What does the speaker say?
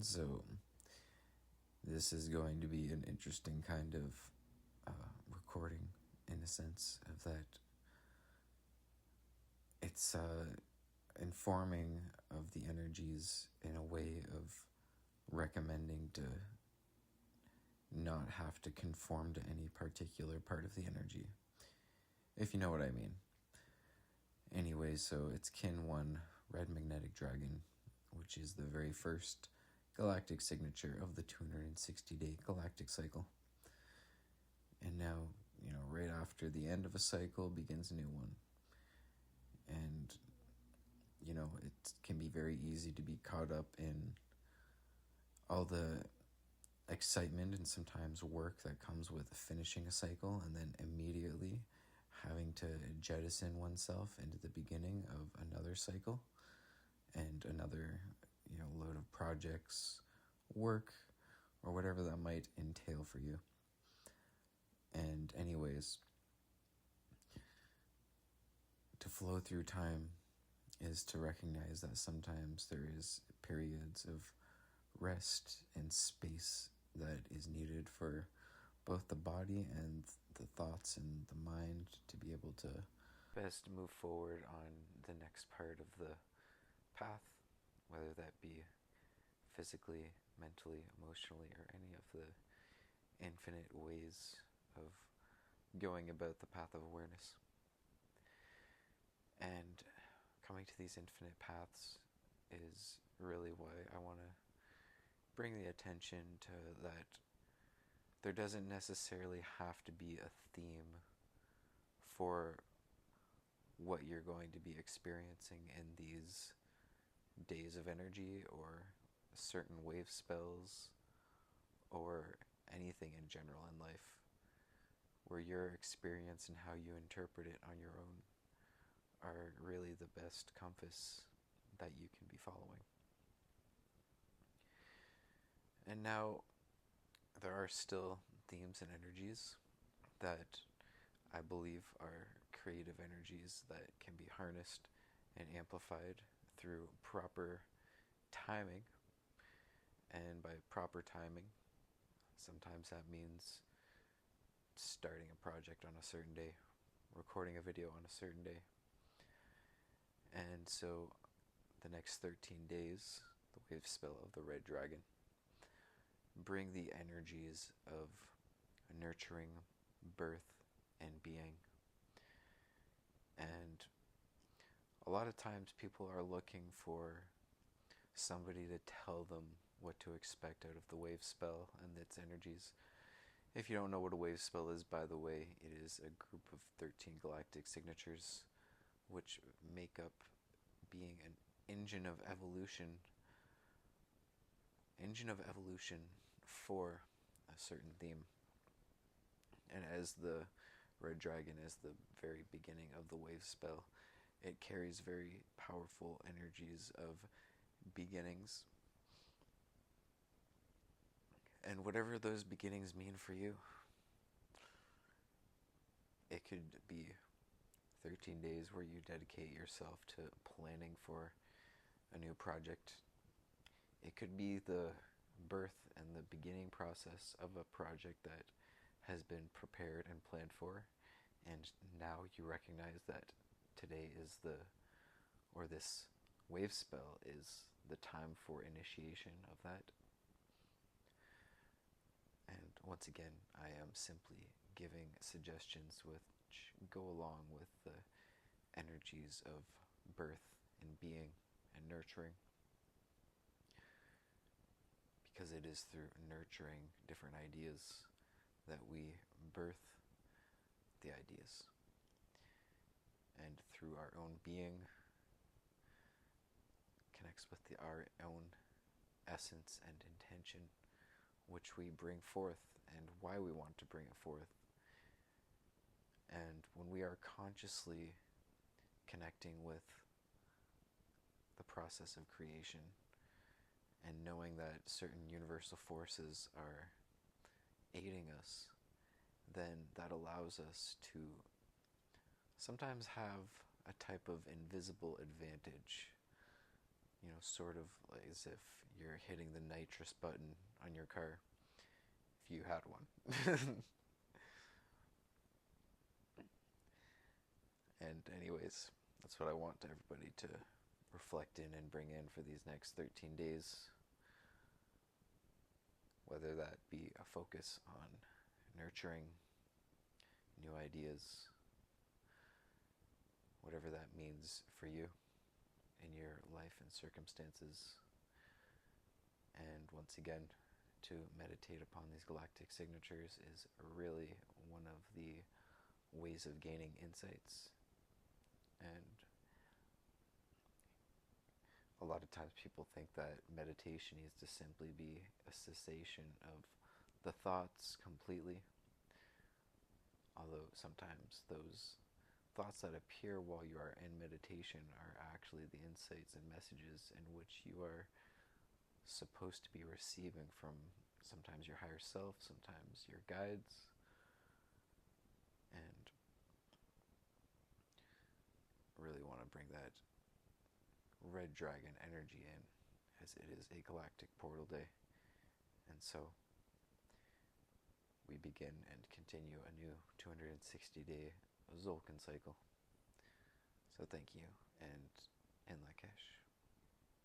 And so this is going to be an interesting kind of recording, in a sense of that it's informing of the energies in a way of recommending to not have to conform to any particular part of the energy, if you know what I mean. Anyway, so it's Kin 1 Red Magnetic Dragon, which is the very first galactic signature of the 260-day galactic cycle. And now, right after the end of a cycle begins a new one. And, it can be very easy to be caught up in all the excitement and sometimes work that comes with finishing a cycle and then immediately having to jettison oneself into the beginning of another cycle and another, load of projects, work, or whatever that might entail for you. And anyways, to flow through time is to recognize that sometimes there is periods of rest and space that is needed for both the body and the thoughts and the mind to be able to best move forward on the next part of the path, whether that be physically, mentally, emotionally, or any of the infinite ways of going about the path of awareness. And coming to these infinite paths is really why I want to bring the attention to that there doesn't necessarily have to be a theme for what you're going to be experiencing in these days of energy or certain wave spells or anything in general in life, where your experience and how you interpret it on your own are really the best compass that you can be following. And now there are still themes and energies that I believe are creative energies that can be harnessed and amplified through proper timing. And by proper timing, sometimes that means starting a project on a certain day, recording a video on a certain day. And so the next 13 days, the wave spell of the Red Dragon, bring the energies of nurturing, birth, and being. And a lot of times people are looking for somebody to tell them what to expect out of the wave spell and its energies. If you don't know what a wave spell is, by the way, it is a group of 13 galactic signatures which make up being an engine of evolution for a certain theme. And as the Red Dragon is the very beginning of the wave spell, it carries very powerful energies of beginnings. And whatever those beginnings mean for you, it could be 13 days where you dedicate yourself to planning for a new project. It could be the birth and the beginning process of a project that has been prepared and planned for, and now you recognize that today is this wave spell is the time for initiation of that. And once again, I am simply giving suggestions which go along with the energies of birth and being and nurturing, because it is through nurturing different ideas that we birth the ideas. And through our own being connects with our own essence and intention, which we bring forth and why we want to bring it forth. And when we are consciously connecting with the process of creation and knowing that certain universal forces are aiding us, then that allows us to sometimes have a type of invisible advantage sort of as if you're hitting the nitrous button on your car, if you had one. And anyways, that's what I want everybody to reflect in and bring in for these next 13 days, whether that be a focus on nurturing new ideas, whatever that means for you in your life and circumstances. And once again, to meditate upon these galactic signatures is really one of the ways of gaining insights. And a lot of times people think that meditation needs to simply be a cessation of the thoughts completely, although sometimes those thoughts that appear while you are in meditation are actually the insights and messages in which you are supposed to be receiving from sometimes your higher self, sometimes your guides. And really want to bring that red dragon energy in, as it is a galactic portal day. And so we begin and continue a new 260-day Zolkin cycle. So thank you, and in Lakesh.